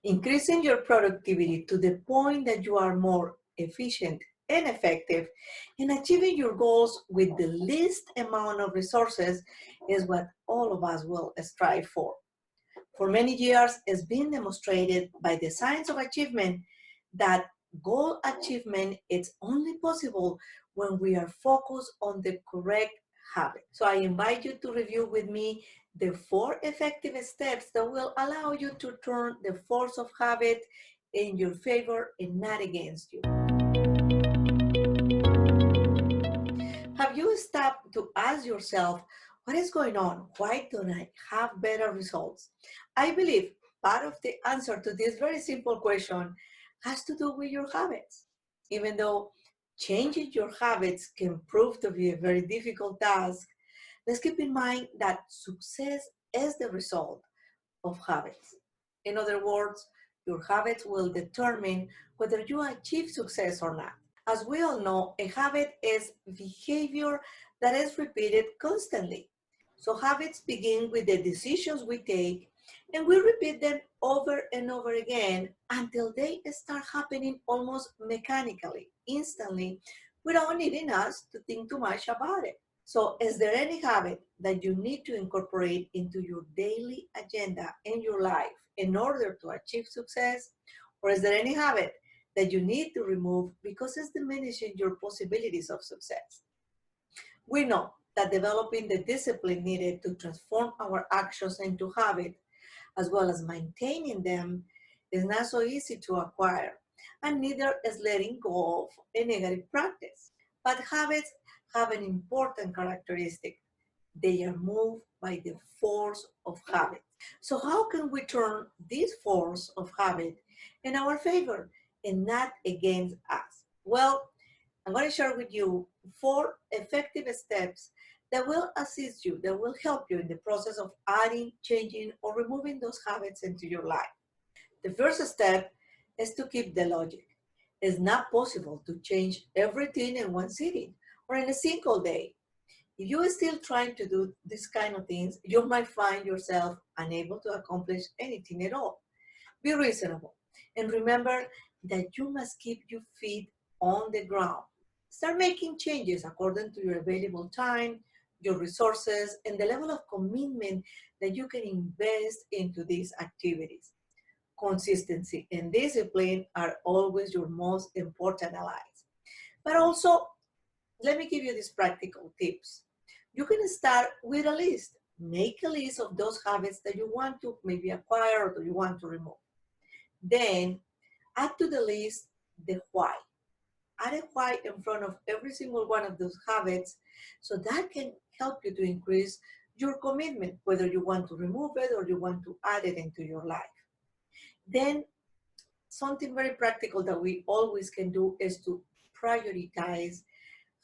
Increasing your productivity to the point that you are more efficient and effective in achieving your goals with the least amount of resources is what all of us will strive for. For many years, it's been demonstrated by the science of achievement that goal achievement is only possible when we are focused on the correct habit. So I invite you to review with me the 4 effective steps that will allow you to turn the force of habit in your favor and not against you. Have you stopped to ask yourself, what is going on? Why don't I have better results? I believe part of the answer to this very simple question has to do with your habits. Even though changing your habits can prove to be a very difficult task, let's keep in mind that success is the result of habits. In other words, your habits will determine whether you achieve success or not. As we all know, a habit is behavior that is repeated constantly. So habits begin with the decisions we take, and we repeat them over and over again until they start happening almost mechanically, instantly, without needing us to think too much about it. So is there any habit that you need to incorporate into your daily agenda in your life in order to achieve success? Or is there any habit that you need to remove because it's diminishing your possibilities of success? We know that developing the discipline needed to transform our actions into habit, as well as maintaining them, is not so easy to acquire, and neither is letting go of a negative practice. But habits have an important characteristic. They are moved by the force of habit. So how can we turn this force of habit in our favor and not against us? Well, I'm going to share with you 4 effective steps that will assist you, that will help you in the process of adding, changing, or removing those habits into your life. The first step is to keep the logic. It's not possible to change everything in one sitting or in a single day. If you are still trying to do these kind of things, you might find yourself unable to accomplish anything at all. Be reasonable and remember that you must keep your feet on the ground. Start making changes according to your available time, your resources, and the level of commitment that you can invest into these activities. Consistency and discipline are always your most important allies. But also, let me give you these practical tips. You can start with a list. Make a list of those habits that you want to maybe acquire or that you want to remove. Then add to the list the why. Add a why in front of every single one of those habits so that can help you to increase your commitment, whether you want to remove it or you want to add it into your life. Then something very practical that we always can do is to prioritize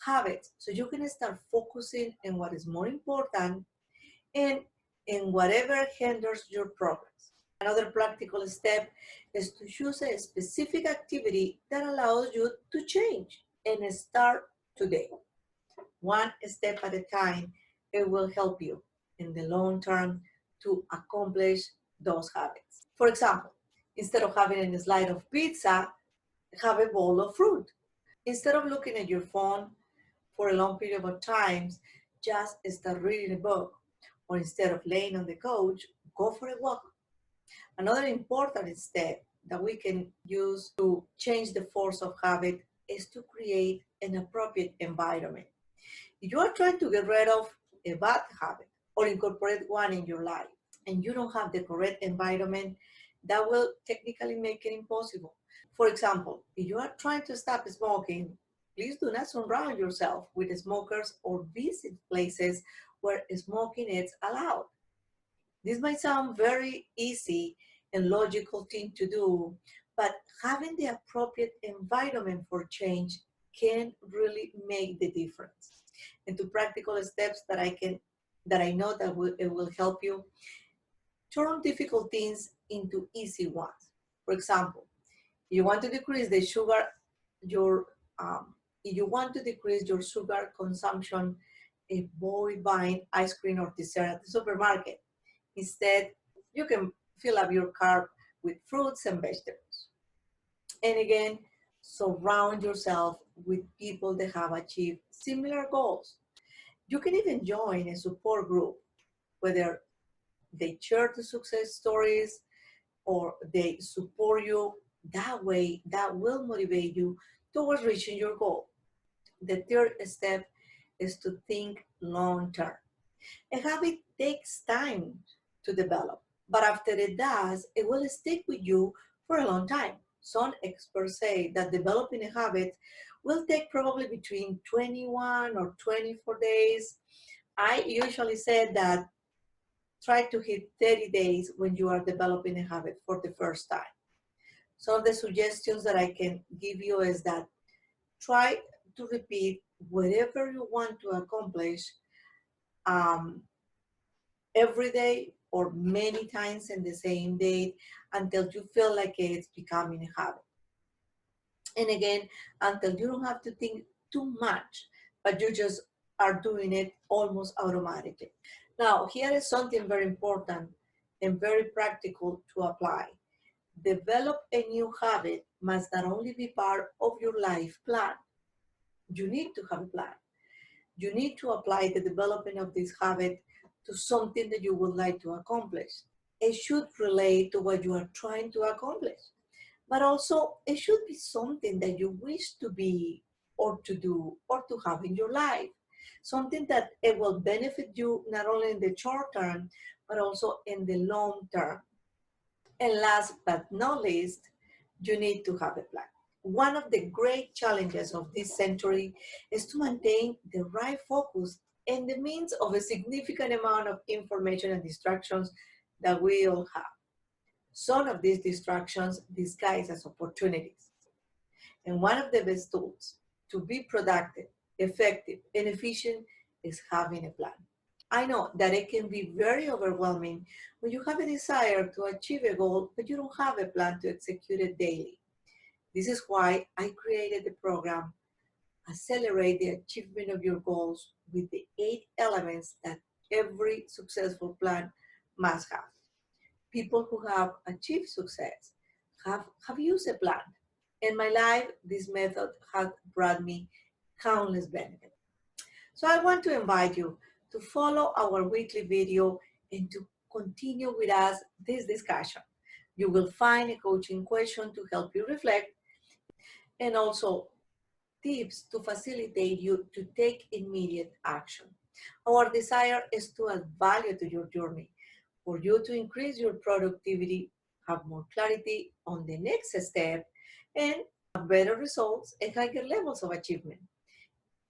habits. So you can start focusing on what is more important and in whatever hinders your progress. Another practical step is to choose a specific activity that allows you to change and start today. One step at a time, it will help you in the long term to accomplish those habits. For example, instead of having a slice of pizza, have a bowl of fruit. Instead of looking at your phone for a long period of time, just start reading a book. Or instead of laying on the couch, go for a walk. Another important step that we can use to change the force of habit is to create an appropriate environment. If you are trying to get rid of a bad habit or incorporate one in your life and you don't have the correct environment, that will technically make it impossible. For example, if you are trying to stop smoking, please do not surround yourself with smokers or visit places where smoking is allowed. This might sound very easy and logical thing to do, but having the appropriate environment for change can really make the difference. And two practical steps that I know that it will help you turn difficult things into easy ones. For example, you want to decrease the sugar, your if you want to decrease your sugar consumption, avoid buying ice cream or dessert at the supermarket. Instead, you can fill up your cart with fruits and vegetables. And again, surround yourself with people that have achieved similar goals. You can even join a support group, whether they share the success stories or they support you. That way, that will motivate you towards reaching your goal. The third step is to think long term. A habit takes time to develop, but after it does, it will stick with you for a long time. Some experts say that developing a habit will take probably between 21 or 24 days. I usually say that try to hit 30 days when you are developing a habit for the first time. Some of the suggestions that I can give you is that try to repeat whatever you want to accomplish um, every day or many times in the same day until you feel like it's becoming a habit. And again, until you don't have to think too much, but you just are doing it almost automatically. Now, here is something very important and very practical to apply. Develop a new habit must not only be part of your life plan. You need to have a plan. You need to apply the development of this habit to something that you would like to accomplish. It should relate to what you are trying to accomplish, but also it should be something that you wish to be or to do or to have in your life. Something that it will benefit you not only in the short term, but also in the long term. And last but not least, you need to have a plan. One of the great challenges of this century is to maintain the right focus in the midst of a significant amount of information and distractions that we all have. Some of these distractions disguise as opportunities. And one of the best tools to be productive, effective, and efficient is having a plan. I know that it can be very overwhelming when you have a desire to achieve a goal, but you don't have a plan to execute it daily. This is why I created the program, Accelerate the Achievement of Your Goals, with the 8 elements that every successful plan must have. People who have achieved success have used a plan. In my life, this method has brought me countless benefits. So I want to invite you to follow our weekly video and to continue with us this discussion. You will find a coaching question to help you reflect and also tips to facilitate you to take immediate action. Our desire is to add value to your journey, for you to increase your productivity, have more clarity on the next step, and have better results and higher levels of achievement.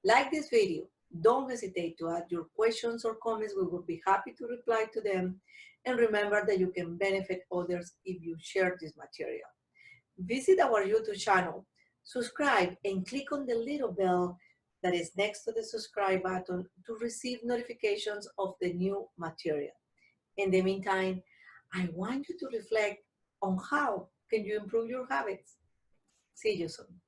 Like this video, don't hesitate to add your questions or comments. We will be happy to reply to them. And remember that you can benefit others if you share this material. Visit our YouTube channel, subscribe, and click on the little bell that is next to the subscribe button to receive notifications of the new material. In the meantime, I want you to reflect on how can you improve your habits. See you soon.